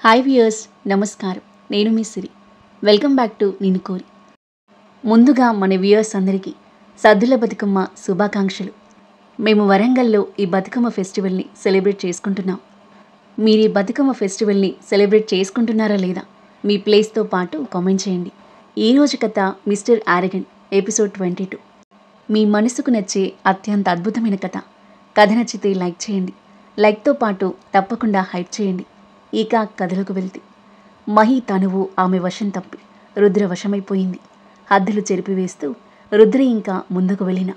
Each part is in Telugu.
హాయ్ వ్యూయర్స్, నమస్కారం. నేను మీ సిరి. వెల్కమ్ బ్యాక్ టు నిన్ను కోరి. ముందుగా మన వ్యూయర్స్ అందరికీ సద్దుల బతుకమ్మ శుభాకాంక్షలు. మేము వరంగల్లో ఈ బతుకమ్మ ఫెస్టివల్ని సెలబ్రేట్ చేసుకుంటున్నాం. మీరు ఈ బతుకమ్మ ఫెస్టివల్ని సెలబ్రేట్ చేసుకుంటున్నారా లేదా మీ ప్లేస్తో పాటు కామెంట్ చేయండి. ఈరోజు కథ మిస్టర్ ఆరగన్ ఎపిసోడ్ 22. మీ మనసుకు నచ్చే అత్యంత అద్భుతమైన కథ. కథ నచ్చితే లైక్ చేయండి. లైక్తో పాటు తప్పకుండా హైప్ చేయండి. ఇక కథలోకి వెళ్తే, మహి తనువు ఆమె వశం తప్పి రుద్ర వశమైపోయింది. హద్దులు చెరిపివేస్తూ రుద్ర ఇంకా ముందుకు వెళ్ళిన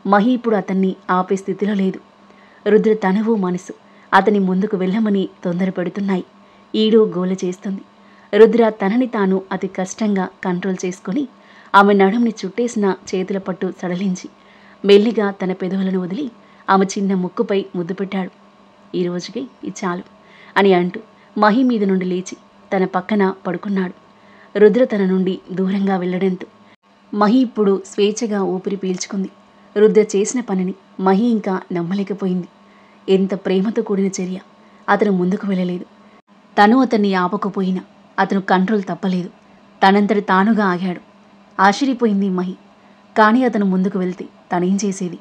మహి ఇప్పుడు అతన్ని ఆపే స్థితిలో లేదు. రుద్ర తనువు మనసు అతని ముందుకు వెళ్ళమని తొందరపెడుతున్నాయి. ఈడు గోల చేస్తుంది. రుద్ర తనని తాను అతి కష్టంగా కంట్రోల్ చేసుకొని ఆమె నడుంని చుట్టేసిన చేతుల పట్టు సడలించి మెల్లిగా తన పెదవులను వదిలి ఆమె చిన్న ముక్కుపై ముద్దు పెట్టాడు. ఈ రోజుకి ఇది చాలు అని అంటూ మహి మీద నుండి లేచి తన పక్కన పడుకున్నాడు. రుద్ర తన నుండి దూరంగా వెళ్ళడంతో మహి ఇప్పుడు స్వేచ్ఛగా ఊపిరి పీల్చుకుంది. రుద్ర చేసిన పనిని మహి ఇంకా నమ్మలేకపోయింది. ఎంత ప్రేమతో కూడిన చర్య. అతను ముందుకు వెళ్ళలేదు. తను అతన్ని ఆపకపోయినా అతను కంట్రోల్ తప్పలేదు. తనంతటి తానుగా ఆగాడు. ఆశ్చర్యపోయింది మహి. కానీ అతను ముందుకు వెళ్తే తనేం చేసేది?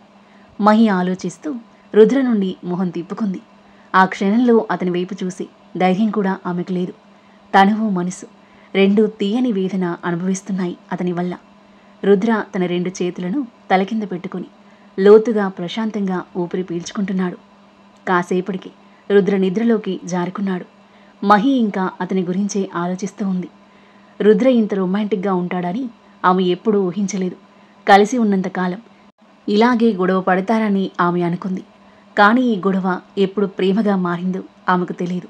మహి ఆలోచిస్తూ రుద్ర నుండి మొహం తిప్పుకుంది. ఆ క్షణంలో అతని వైపు చూసి ధైర్యం కూడా ఆమెకు లేదు. తనువు మనసు రెండు తీయని వేదన అనుభవిస్తున్నాయి అతని వల్ల. రుద్ర తన రెండు చేతులను తలకింద పెట్టుకుని లోతుగా ప్రశాంతంగా ఊపిరి పీల్చుకుంటున్నాడు. కాసేపటికి రుద్ర నిద్రలోకి జారుకున్నాడు. మహి ఇంకా అతని గురించే ఆలోచిస్తూ ఉంది. రుద్ర ఇంత రొమాంటిక్గా ఉంటాడని ఆమె ఎప్పుడూ ఊహించలేదు. కలిసి ఉన్నంతకాలం ఇలాగే గొడవ పడతారని ఆమె అనుకుంది. కానీ ఈ గొడవ ఎప్పుడు ప్రేమగా మారిందో ఆమెకు తెలియదు.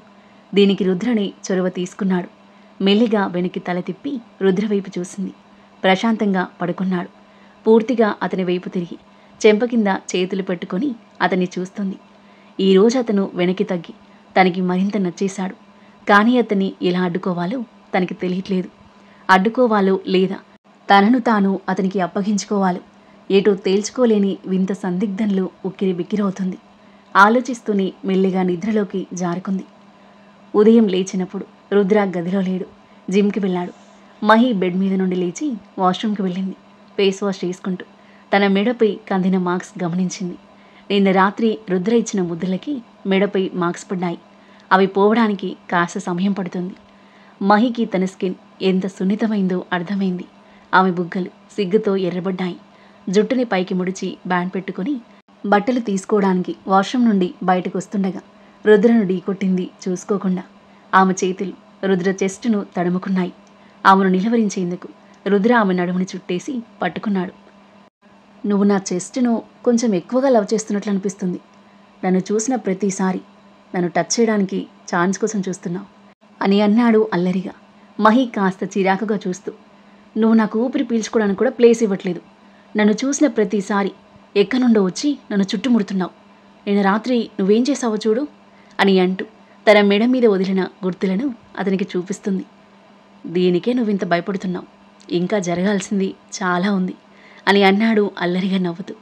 దీనికి రుద్రనే చొరవ తీసుకున్నాడు. మెల్లిగా వెనక్కి తల తిప్పి రుద్ర వైపు చూసింది. ప్రశాంతంగా పడుకున్నాడు. పూర్తిగా అతని వైపు తిరిగి చెంప కింద చేతులు పెట్టుకొని అతన్ని చూస్తుంది. ఈరోజు అతను వెనక్కి తగ్గి తనకి మరింత నచ్చేశాడు. కానీ అతన్ని ఎలా అడ్డుకోవాలో తనకి తెలియట్లేదు. అడ్డుకోవాలో లేదా తనను తాను అతనికి అప్పగించుకోవాలో ఏటో తేల్చుకోలేని వింత సందిగ్ధంలో ఉక్కిరి బిక్కిరవుతుంది. ఆలోచిస్తూనే మెల్లిగా నిద్రలోకి జారుకుంది. ఉదయం లేచినప్పుడు రుద్ర గదిలో లేడు. జిమ్కి వెళ్ళాడు. మహి బెడ్ మీద నుండి లేచి వాష్రూమ్కి వెళ్ళింది. ఫేస్ వాష్ చేసుకుంటూ తన మెడపై కందిన మార్క్స్ గమనించింది. నిన్న రాత్రి రుద్ర ఇచ్చిన ముద్దులకి మెడపై మార్క్స్ పడ్డాయి. అవి పోవడానికి కాస్త సమయం పడుతుంది. మహికి తన స్కిన్ ఎంత సున్నితమైందో అర్థమైంది. ఆమె బుగ్గలు సిగ్గుతో ఎర్రబడ్డాయి. జుట్టుని పైకి ముడిచి బ్యాండ్ పెట్టుకుని బట్టలు తీసుకోవడానికి వాష్రూమ్ నుండి బయటకు వస్తుండగా రుద్రను ఢీకొట్టింది చూసుకోకుండా. ఆమె చేతులు రుద్ర చెస్టును తడుముకున్నాయి. ఆమెను నిలవరించేందుకు రుద్ర ఆమె నడుముని చుట్టేసి పట్టుకున్నాడు. నువ్వు నా చెస్టును కొంచెం ఎక్కువగా లవ్ చేస్తున్నట్లు అనిపిస్తుంది. నన్ను చూసిన ప్రతిసారి నన్ను టచ్ చేయడానికి ఛాన్స్ కోసం చూస్తున్నావు అని అన్నాడు అల్లరిగా. మహి కాస్త చిరాకుగా చూస్తూ, నువ్వు నాకు ఊపిరి పీల్చుకోవడానికి కూడా ప్లేస్ ఇవ్వట్లేదు. నన్ను చూసిన ప్రతిసారి ఎక్కడి నుండో వచ్చి నన్ను చుట్టుముడుతున్నావు. నిన్న రాత్రి నువ్వేం చేసావో చూడు అని అంటూ తన మెడ మీద వదిలిన గుర్తులను అతనికి చూపిస్తుంది. దీనికే నువ్వింత భయపడుతున్నావు. ఇంకా జరగాల్సింది చాలా ఉంది అని అన్నాడు అల్లరిగా నవ్వుతూ.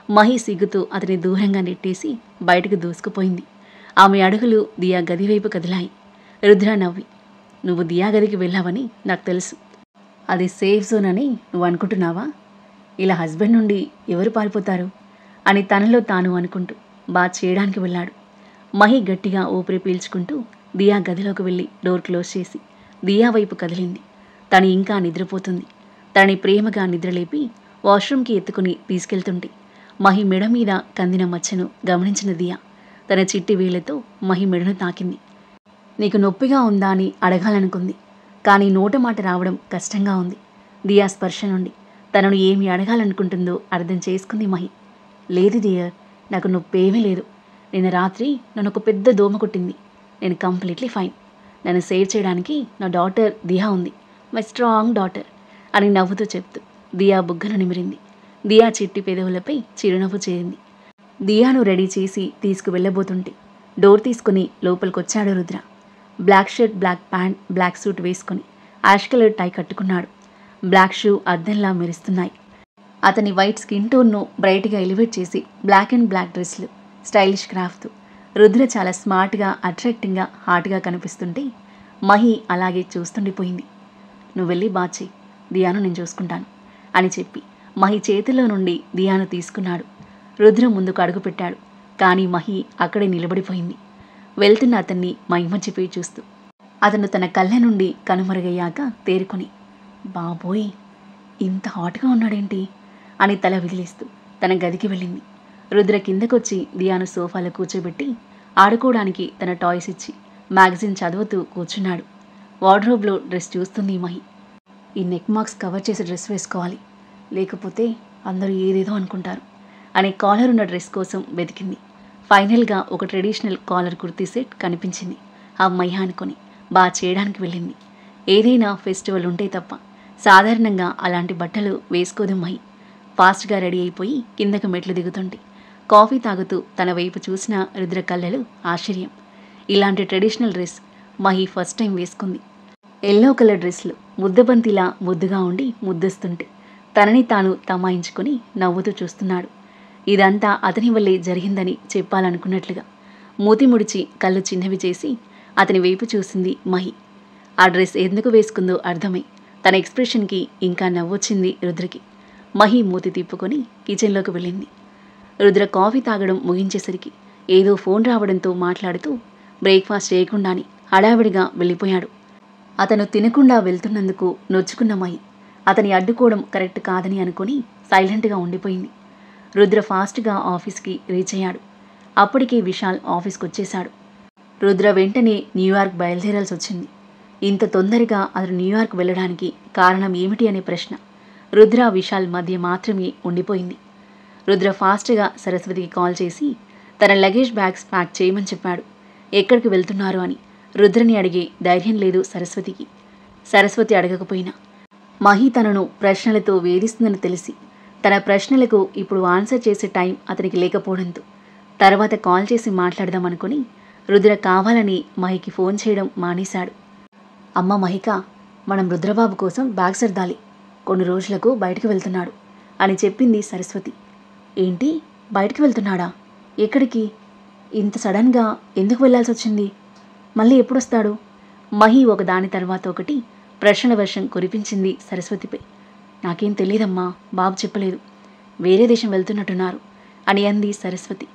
మహి సిగ్గుతూ అతని దూరంగా నెట్టేసి బయటకు దూసుకుపోయింది. ఆమె అడుగులు దియా గది వైపు కదిలాయి. రుద్ర నవ్వి, నువ్వు దియా గదికి వెళ్ళావని నాకు తెలుసు. అది సేఫ్ జోన్ అని నువ్వు అనుకుంటున్నావా? ఇలా హస్బెండ్ నుండి ఎవరు పారిపోతారు అని తనలో తాను అనుకుంటూ బాత్ చేయడానికి వెళ్ళాడు. మహి గట్టిగా ఊపిరి పీల్చుకుంటూ దియా గదిలోకి వెళ్ళి డోర్ క్లోజ్ చేసి దియా వైపు కదిలింది. తను ఇంకా నిద్రపోతుంది. తనని ప్రేమగా నిద్రలేపి వాష్రూమ్కి ఎత్తుకుని తీసుకెళ్తుంటే మహి మెడ మీద కందిన మచ్చను గమనించిన దియా తన చిట్టి వేళ్లతో మహి మెడను తాకింది. నీకు నొప్పిగా ఉందా అని అడగాలనుకుంది. కానీ నోట మాట రావడం కష్టంగా ఉంది. దియా స్పర్శ నుండి తనను ఏమి అడగాలనుకుంటుందో అర్థం చేసుకుంది మహి. లేదు డియర్, నాకు నొప్పి ఏమీ లేదు. నిన్న రాత్రి నన్ను ఒక పెద్ద దోమ కొట్టింది. నేను కంప్లీట్లీ ఫైన్. నన్ను సేవ్ చేయడానికి నా డాటర్ దియా ఉంది, మై స్ట్రాంగ్ డాటర్ అని నవ్వుతూ చెప్తూ దియా బుగ్గను నిమిరింది. దియా చిట్టి పెదవులపై చిరునవ్వు చేరింది. దియాను రెడీ చేసి తీసుకువెళ్ళబోతుంటే డోర్ తీసుకుని లోపలికొచ్చాడు Rudra. Black shirt, black pant, black suit వేసుకుని యాష్ కలర్ టై కట్టుకున్నాడు. బ్లాక్ షూ అద్దంలా మెరుస్తున్నాయి. అతని వైట్ స్కిన్ టోన్ను బ్రైట్గా ఎలివేట్ చేసి బ్లాక్ అండ్ బ్లాక్ డ్రెస్లు స్టైలిష్ క్రాఫ్ట్తో రుద్ర చాలా స్మార్ట్గా, అట్రాక్టింగ్గా, హాట్గా కనిపిస్తుంటే మహి అలాగే చూస్తుండిపోయింది. నువ్వు వెళ్ళి బాత్ చెయ్యి, దియాను నేను చూసుకుంటాను అని చెప్పి మహి చేతిలో నుండి దియాను తీసుకున్నాడు. రుద్ర ముందుకు అడుగుపెట్టాడు. కానీ మహి అక్కడే నిలబడిపోయింది, వెళ్తున్న అతన్ని మైమర్చిపోయి చూస్తూ. అతను తన కళ్ళ నుండి కనుమరుగయ్యాక తేరుకొని, బాబోయ్ ఇంత హాట్గా ఉన్నాడేంటి అని తల విదిలిస్తూ తన గదికి వెళ్ళింది. రుద్ర కిందకొచ్చి దియాను సోఫాలో కూర్చోబెట్టి ఆడుకోవడానికి తన టాయ్స్ ఇచ్చి మ్యాగజైన్ చదువుతూ కూర్చున్నాడు. వార్డ్రోబ్లో డ్రెస్ చూస్తుంది మహి. ఈ నెక్ మార్క్స్ కవర్ చేసి డ్రెస్ వేసుకోవాలి, లేకపోతే అందరూ ఏదేదో అనుకుంటారు అనే కాలర్ ఉన్న డ్రెస్ కోసం వెతికింది. ఫైనల్గా ఒక ట్రెడిషనల్ కాలర్ కుర్తీ సెట్ కనిపించింది. అమ్మయ్య అనుకొని బాగా చేయడానికి వెళ్ళింది. ఏదైనా ఫెస్టివల్ ఉంటే తప్ప సాధారణంగా అలాంటి బట్టలు వేసుకోదు మహి. ఫాస్ట్గా రెడీ అయిపోయి కిందకు మెట్లు దిగుతుంటే కాఫీ తాగుతూ తన వైపు చూసిన రుద్ర కళ్ళలు ఆశ్చర్యం. ఇలాంటి traditional dress Mahi first time వేసుకుంది. ఎల్లో కలర్ డ్రెస్లు ముద్దబంతిలా ముద్దుగా ఉండి ముద్దొస్తుంటే తనని తాను తమాయించుకొని నవ్వుతూ చూస్తున్నాడు. ఇదంతా అతని వల్లే జరిగిందని చెప్పాలనుకున్నట్లుగా మూతి ముడిచి కళ్ళు చిన్నవి చేసి అతని వైపు చూసింది మహి. ఆ డ్రెస్ ఎందుకు వేసుకుందో అర్థమై తన ఎక్స్ప్రెషన్కి ఇంకా నవ్వొచ్చింది రుద్రకి. మహి మూతి తిప్పుకొని కిచెన్లోకి వెళ్ళింది. రుద్ర కాఫీ తాగడం ముగించేసరికి ఏదో ఫోన్ రావడంతో మాట్లాడుతూ బ్రేక్ఫాస్ట్ చేయకుండానే హడావిడిగా వెళ్ళిపోయాడు. అతను తినకుండా వెళ్తున్నందుకు నొచ్చుకున్న మహి అతని అడ్డుకోవడం కరెక్ట్ కాదని అనుకుని సైలెంట్గా ఉండిపోయింది. రుద్ర ఫాస్ట్గా ఆఫీస్కి రీచ్ అయ్యాడు. అప్పటికే విశాల్ ఆఫీస్కి వచ్చేశాడు. రుద్ర వెంటనే న్యూయార్క్ బయలుదేరాల్సి వచ్చింది. ఇంత తొందరగా అతను న్యూయార్క్ వెళ్ళడానికి కారణం ఏమిటి అనే ప్రశ్న రుద్ర విశాల్ మధ్య మాత్రమే ఉండిపోయింది. రుద్ర ఫాస్ట్గా సరస్వతికి కాల్ చేసి తన లగేజ్ బ్యాగ్స్ ప్యాక్ చేయమని చెప్పాడు. ఎక్కడికి వెళ్తున్నారు అని రుద్రని అడిగే ధైర్యం లేదు సరస్వతికి. సరస్వతి అడగకపోయినా మహి తనను ప్రశ్నలతో వేధిస్తుందని తెలిసి తన ప్రశ్నలకు ఇప్పుడు ఆన్సర్ చేసే టైం అతనికి లేకపోవడంతో తర్వాత కాల్ చేసి మాట్లాడదామనుకుని రుద్ర కావాలని మహికి ఫోన్ చేయడం మానేశాడు. అమ్మ మహిక, మనం రుద్రబాబు కోసం బ్యాగ్ సర్దాలి, కొన్ని రోజులకు బయటికి వెళ్తున్నాడు అని చెప్పింది సరస్వతి. ఏంటి, బయటికి వెళ్తున్నాడా? ఎక్కడికి? ఇంత సడన్గా ఎందుకు వెళ్లాల్సి వచ్చింది? మళ్ళీ ఎప్పుడొస్తాడు? మహి ఒకదాని తర్వాత ఒకటి ప్రశ్నల వర్షం కురిపించింది సరస్వతిపై. నాకేం తెలియదమ్మా, బాబు చెప్పలేదు, వేరే దేశం వెళ్తున్నట్టున్నారు అని అంది సరస్వతి.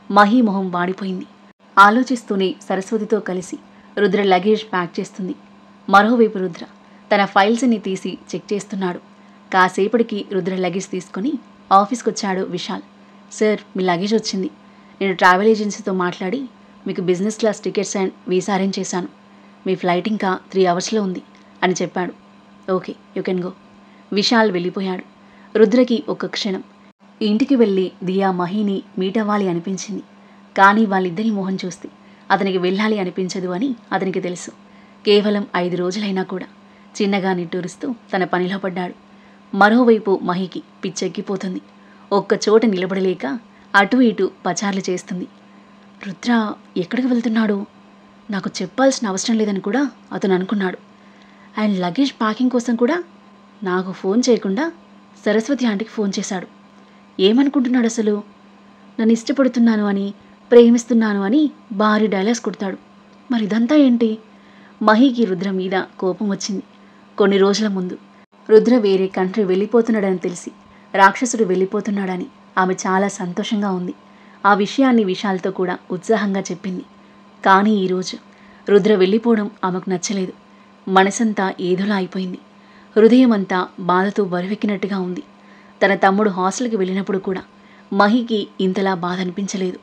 మహి మొహం వాడిపోయింది. ఆలోచిస్తూనే సరస్వతితో కలిసి రుద్ర లగేజ్ ప్యాక్ చేస్తుంది. మరోవైపు రుద్ర తన ఫైల్స్ అన్ని తీసి చెక్ చేస్తున్నాడు. కాసేపటికి రుద్ర లగేజ్ తీసుకుని ఆఫీస్కి వచ్చాడు విశాల్. సార్, మీ లగేజ్ వచ్చింది. నేను ట్రావెల్ ఏజెన్సీతో మాట్లాడి మీకు business class tickets and visa arrange చేశాను. మీ ఫ్లైట్ ఇంకా 3 అవర్స్లో ఉంది అని చెప్పాడు. Okay, you can go. Vishal వెళ్ళిపోయాడు. రుద్రకి ఒక్క క్షణం ఇంటికి వెళ్ళి దియా మహిని మీట్ అవ్వాలి అనిపించింది. కానీ వాళ్ళిద్దరి మొహం చూస్తే అతనికి వెళ్ళాలి అనిపించదు అని అతనికి తెలుసు. కేవలం 5 రోజులైనా కూడా చిన్నగా నిట్టూరుస్తూ తన పనిలో పడ్డాడు. మరోవైపు మహికి పిచ్చెక్కిపోతుంది. ఒక్కచోట నిలబడలేక అటు ఇటు పచార్లు చేస్తుంది. రుద్ర ఎక్కడికి వెళ్తున్నాడు? నాకు చెప్పాల్సిన అవసరం లేదని కూడా అతను అనుకున్నాడు. అండ్ లగేజ్ ప్యాకింగ్ కోసం కూడా నాకు ఫోన్ చేయకుండా సరస్వతి ఆంటీకి ఫోన్ చేశాడు. ఏమనుకుంటున్నాడు అసలు? నన్ను ఇష్టపడుతున్నాను అని, ప్రేమిస్తున్నాను అని భారీ డైలాగ్స్ కొడతాడు. మరి ఇదంతా ఏంటి? మహికి రుద్ర మీద కోపం వచ్చింది. కొన్ని రోజుల ముందు రుద్ర వేరే కంట్రీ వెళ్ళిపోతున్నాడని తెలిసి రాక్షసుడు వెళ్ళిపోతున్నాడని ఆమె చాలా సంతోషంగా ఉంది. ఆ విషయాన్ని విశాల్తో కూడా ఉత్సాహంగా చెప్పింది. కానీ ఈరోజు రుద్ర వెళ్ళిపోవడం ఆమెకు నచ్చలేదు. మనసంతా ఏదోలా అయిపోయింది. హృదయం అంతా బాధతో బరువెక్కినట్టుగా ఉంది. తన తమ్ముడు హాస్టల్కి వెళ్ళినప్పుడు కూడా మహికి ఇంతలా బాధ అనిపించలేదు.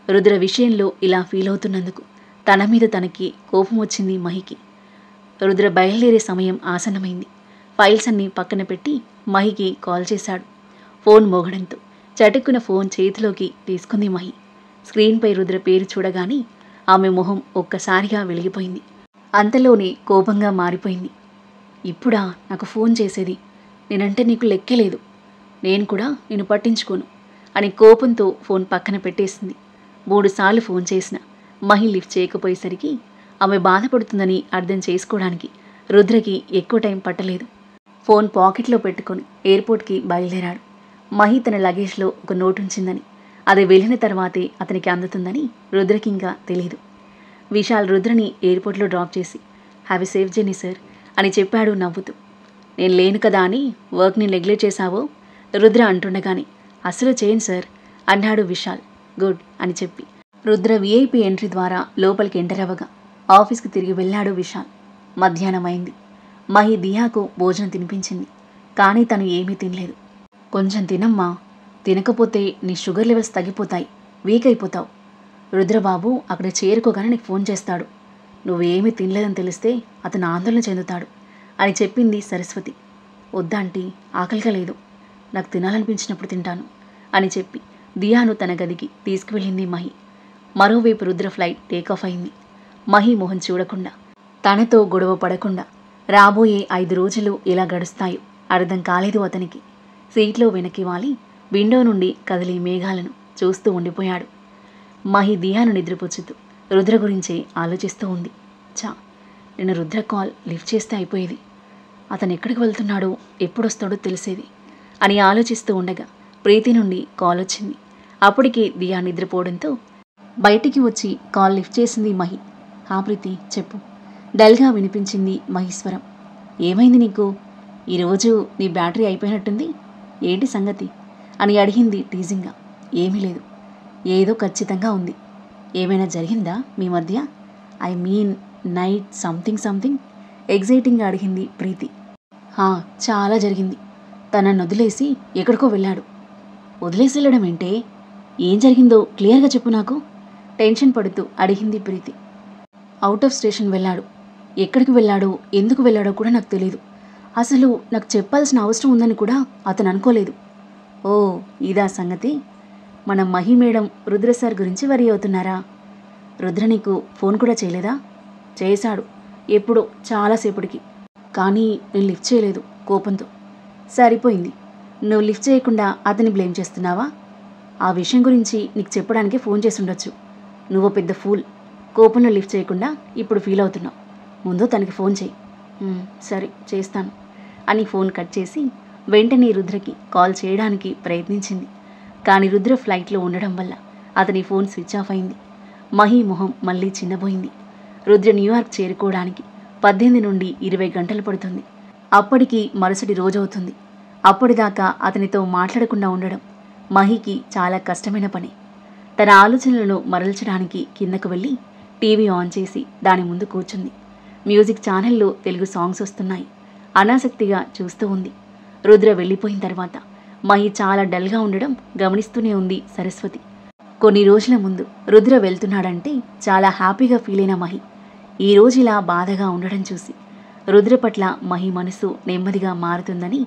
రుద్ర విషయంలో ఇలా ఫీల్ అవుతున్నందుకు తన మీద తనకి కోపం వచ్చింది మహికి. రుద్ర బయలుదేరే సమయం ఆసన్నమైంది. ఫైల్స్ అన్నీ పక్కన పెట్టి మహికి కాల్ చేశాడు. ఫోన్ మోగడంతో చటుక్కున ఫోన్ చేతిలోకి తీసుకుంది మహి. స్క్రీన్పై రుద్ర పేరు చూడగానే ఆమె మొహం ఒక్కసారిగా వెలిగిపోయింది. అంతలోనే కోపంగా మారిపోయింది. ఇప్పుడా నాకు ఫోన్ చేసేది? నేనంటే నీకు లెక్కే లేదు. నేను కూడా నిన్ను పట్టించుకోను అని కోపంతో ఫోన్ పక్కన పెట్టేసింది. 3 సార్లు ఫోన్ చేసిన మహి లిఫ్ట్ చేయకపోయేసరికి ఆమె బాధపడుతుందని అర్థం చేసుకోవడానికి రుద్రకి ఎక్కువ టైం పట్టలేదు. ఫోన్ పాకెట్లో పెట్టుకొని ఎయిర్పోర్ట్కి బయలుదేరాడు. మహి తన లగేజ్లో ఒక నోట్ ఉంచిందని, అది వెళ్ళిన తర్వాతే అతనికి అందుతుందని రుద్రకి ఇంకా తెలియదు. విశాల్ రుద్రని ఎయిర్పోర్ట్లో డ్రాప్ చేసి have a safe journey sir అని చెప్పాడు నవ్వుతూ. నేను లేను కదా అని వర్క్ని నెగ్లెక్ట్ చేశావో రుద్ర అంటుండగానే అసలు చేయను సార్ అన్నాడు విశాల్. గుడ్ అని చెప్పి రుద్ర విఐపి ఎంట్రీ ద్వారా లోపలికి ఎంటర్ అవ్వగా ఆఫీస్కి తిరిగి వెళ్ళాడు విశాల్. మధ్యాహ్నం అయింది. మహి దియాకు భోజనం తినిపించింది. కానీ తను ఏమీ తినలేదు. కొంచెం తినమ్మా, తినకపోతే నీ షుగర్ లెవెల్స్ తగ్గిపోతాయి, వీక్ అయిపోతావు. రుద్రబాబు అక్కడ చేరుకోగానే నీకు ఫోన్ చేస్తాడు. నువ్వేమీ తినలేదని తెలిస్తే అతను ఆందోళన చెందుతాడు అని చెప్పింది సరస్వతి. వద్దాంటీ, ఆకలిగా లేదు, నాకు తినాలనిపించినప్పుడు తింటాను అని చెప్పి దియాను తన గదికి తీసుకువెళ్ళింది మహి. మరోవైపు రుద్ర ఫ్లైట్ టేకాఫ్ అయింది. మహి మొహం చూడకుండా, తనతో గొడవ పడకుండా రాబోయే 5 రోజులు ఎలా గడుస్తాయో అర్థం కాలేదు అతనికి. సీట్లో వెనక్కి వాలి విండో నుండి కదిలే మేఘాలను చూస్తూ ఉండిపోయాడు. మహి దియాను నిద్రపుచ్చుతూ రుద్ర గురించే ఆలోచిస్తూ ఉంది. నేను రుద్ర కాల్ లిఫ్ట్ చేస్తే అయిపోయేది. అతను ఎక్కడికి వెళ్తున్నాడో, ఎప్పుడొస్తాడో తెలిసేది అని ఆలోచిస్తూ ఉండగా ప్రీతి నుండి కాల్ వచ్చింది. అప్పటికే దియా నిద్రపోవడంతో బయటికి వచ్చి కాల్ లిఫ్ట్ చేసింది మహి. హా ప్రీతి, చెప్పు. డల్గా వినిపించింది మహేశ్వరం. ఏమైంది నీకు? ఈరోజు నీ బ్యాటరీ అయిపోయినట్టుంది, ఏంటి సంగతి అని అడిగింది టీజింగ్గా. ఏమీ లేదు, ఏదో ఖచ్చితంగా ఉంది. ఏమైనా జరిగిందా మీ మధ్య? ఐ మీన్ నైట్ సంథింగ్ ఎగ్జైటింగ్గా అడిగింది ప్రీతి. చాలా జరిగింది. తనను వదిలేసి ఎక్కడికో వెళ్ళాడు. వదిలేసి వెళ్ళడం ఏంటే? ఏం జరిగిందో క్లియర్గా చెప్పు నాకు టెన్షన్ పడుతూ అడిగింది ప్రీతి. అవుట్ ఆఫ్ స్టేషన్ వెళ్ళాడు. ఎక్కడికి వెళ్ళాడో, ఎందుకు వెళ్ళాడో కూడా నాకు తెలియదు. అసలు నాకు చెప్పాల్సిన అవసరం ఉందని కూడా అతను అనుకోలేదు. ఓ, ఇదా సంగతి. మన మహి మేడం రుద్ర సార్ గురించి వరి అవుతున్నారా? రుద్ర నీకు ఫోన్ కూడా చేయలేదా? చేశాడు, ఎప్పుడో, చాలాసేపటికి. కానీ నేను లిఫ్ట్ చేయలేదు కోపంతో. సరిపోయింది, నువ్వు లిఫ్ట్ చేయకుండా అతన్ని బ్లేమ్ చేస్తున్నావా? ఆ విషయం గురించి నీకు చెప్పడానికే ఫోన్ చేసి ఉండొచ్చు. నువ్వు పెద్ద ఫూల్. కోపంలో లిఫ్ట్ చేయకుండా ఇప్పుడు ఫీల్ అవుతున్నావు. ముందు తనకి ఫోన్ చేయి. సరే, చేస్తాను అని ఫోన్ కట్ చేసి వెంటనే రుద్రకి కాల్ చేయడానికి ప్రయత్నించింది. కానీ రుద్ర ఫ్లైట్లో ఉండడం వల్ల అతని ఫోన్ స్విచ్ ఆఫ్ అయింది. మహి మొహం మళ్ళీ చిన్నబోయింది. రుద్ర న్యూయార్క్ చేరుకోవడానికి 18 నుండి 20 గంటలు పడుతుంది. అప్పటికి మరుసటి రోజవుతుంది. అప్పటిదాకా అతనితో మాట్లాడకుండా ఉండడం మహికి చాలా కష్టమైన పని. తన ఆలోచనలను మరల్చడానికి కిందకు వెళ్ళి టీవీ ఆన్ చేసి దాని ముందు కూర్చుంది. మ్యూజిక్ ఛానల్లో తెలుగు సాంగ్స్ వస్తున్నాయి. అనాసక్తిగా చూస్తూ ఉంది. రుద్ర వెళ్ళిపోయిన తర్వాత మహి చాలా డల్గా ఉండడం గమనిస్తూనే ఉంది సరస్వతి. కొన్ని రోజుల ముందు రుద్ర వెళ్తున్నాడంటే చాలా హ్యాపీగా ఫీల్ అయిన మహి ఈరోజు ఇలా బాధగా ఉండడం చూసి రుద్ర పట్ల మహి మనసు నెమ్మదిగా మారుతుందని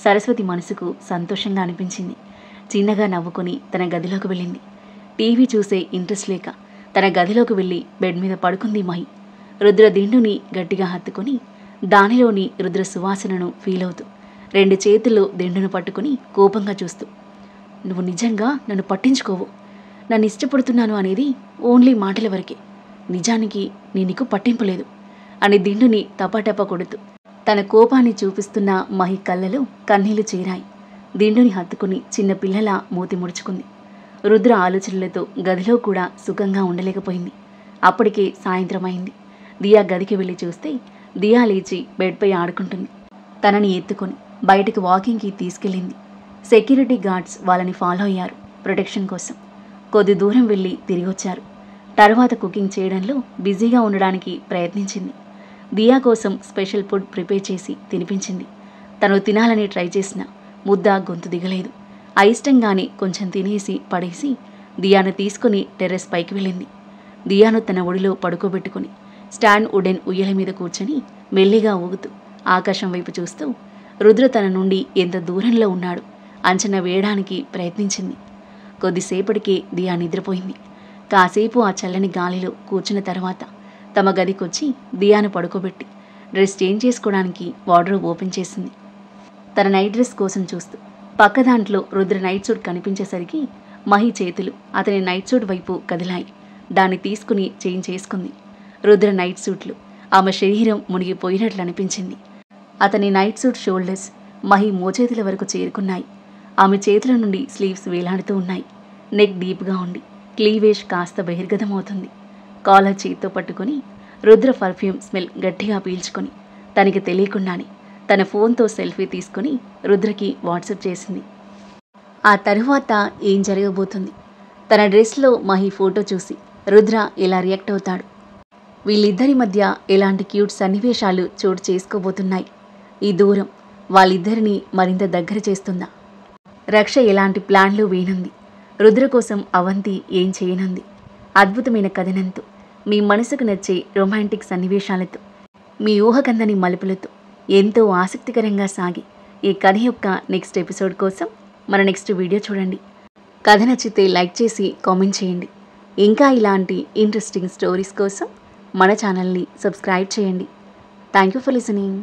సరస్వతి మనసుకు సంతోషంగా అనిపించింది. చిన్నగా నవ్వుకొని తన గదిలోకి వెళ్ళింది. టీవీ చూసే ఇంట్రెస్ట్ లేక తన గదిలోకి వెళ్ళి బెడ్ మీద పడుకుంది మహి. రుద్ర దిండుని గట్టిగా హత్తుకొని దానిలోని రుద్ర సువాసనను ఫీల్ అవుతూ 2 చేతుల్లో దిండును పట్టుకుని కోపంగా చూస్తూ, నువ్వు నిజంగా నన్ను పట్టించుకోవు. నన్ను ఇష్టపడుతున్నాను అనేది ఓన్లీ మాటల వరకే. నిజానికి నేను నీకు పట్టింపు లేదు అని దిండుని టపాటపా కొడుతూ తన కోపాన్ని చూపిస్తున్న మహి కళ్ళలో కన్నీళ్లు చేరాయి. దిండుని హత్తుకుని చిన్న పిల్లలా మూతి ముడుచుకుంది. రుద్ర ఆలోచనలతో గదిలో కూడా సుఖంగా ఉండలేకపోయింది. అప్పటికే సాయంత్రం అయింది. దియా గదికి వెళ్ళి చూస్తే దియా లేచి బెడ్పై ఆడుకుంటుంది. తనని ఎత్తుకొని బయటికి వాకింగ్కి తీసుకెళ్ళింది. సెక్యూరిటీ గార్డ్స్ వాళ్ళని ఫాలో అయ్యారు ప్రొటెక్షన్ కోసం. కొద్ది దూరం వెళ్ళి తిరిగి వచ్చారు. తర్వాత కుకింగ్ చేయడంలో బిజీగా ఉండడానికి ప్రయత్నించింది. దియా కోసం స్పెషల్ ఫుడ్ ప్రిపేర్ చేసి తినిపించింది. తను తినాలని ట్రై చేసిన ముద్ద గొంతు దిగలేదు. అయిష్టంగానే కొంచెం తినేసి పడేసి దియాను తీసుకుని టెర్రస్ పైకి వెళ్ళింది. దియాను తన ఒడిలో పడుకోబెట్టుకుని స్టాండ్ వుడెన్ ఉయ్యల మీద కూర్చొని మెల్లిగా ఊగుతూ ఆకాశం వైపు చూస్తూ రుద్ర తన నుండి ఎంత దూరంలో ఉన్నాడు అంచనా వేయడానికి ప్రయత్నించింది. కొద్దిసేపటికే దియా నిద్రపోయింది. కాసేపు ఆ చల్లని గాలిలో కూర్చున్న తర్వాత తమ గదికొచ్చి దియాను పడుకోబెట్టి డ్రెస్ చేంజ్ చేసుకోవడానికి వార్డ్రోబ్ ఓపెన్ చేసింది. తన నైట్ డ్రెస్ కోసం చూస్తూ పక్క దాంట్లో రుద్ర నైట్ సూట్ కనిపించేసరికి మహి చేతులు అతని నైట్ సూట్ వైపు కదిలాయి. దాన్ని తీసుకుని చేంజ్ చేసుకుంది. రుద్ర నైట్ సూట్లు ఆమె శరీరం మునిగిపోయినట్లు అనిపించింది. అతని నైట్ సూట్ షోల్డర్స్ మహి మోచేతుల వరకు చేరుకున్నాయి. ఆమె చేతుల నుండి స్లీవ్స్ వేలాడుతూ ఉన్నాయి. నెక్ డీప్గా ఉండి క్లీవేజ్ కాస్త బహిర్గతమవుతుంది. కాలర్ చేతితో పట్టుకుని రుద్ర పర్ఫ్యూమ్ స్మెల్ గట్టిగా పీల్చుకొని తనకి తెలియకుండానే తన ఫోన్తో సెల్ఫీ తీసుకొని రుద్రకి వాట్సాప్ చేసింది. ఆ తరువాత ఏం జరగబోతుంది? తన డ్రెస్లో మహి ఫోటో చూసి రుద్ర ఎలా రియాక్ట్ అవుతాడు? వీళ్ళిద్దరి మధ్య ఎలాంటి క్యూట్ సన్నివేశాలు చోటు చేసుకోబోతున్నాయి? ఈ దూరం వాళ్ళిద్దరిని మరింత దగ్గర చేస్తుందా? రక్ష ఎలాంటి ప్లాన్లు వేయనుంది? రుద్ర కోసం అవంతి ఏం చేయనుంది? అద్భుతమైన కథనంతో, మీ మనసుకు నచ్చే రొమాంటిక్ సన్నివేశాలతో, మీ ఊహకందని మలుపులతో ఎంతో ఆసక్తికరంగా సాగి ఈ కథ యొక్క నెక్స్ట్ ఎపిసోడ్ కోసం మన నెక్స్ట్ వీడియో చూడండి. కథ నచ్చితే లైక్ చేసి కామెంట్ చేయండి. ఇంకా ఇలాంటి ఇంట్రెస్టింగ్ స్టోరీస్ కోసం మన ఛానల్ని సబ్స్క్రైబ్ చేయండి. Thank you for listening.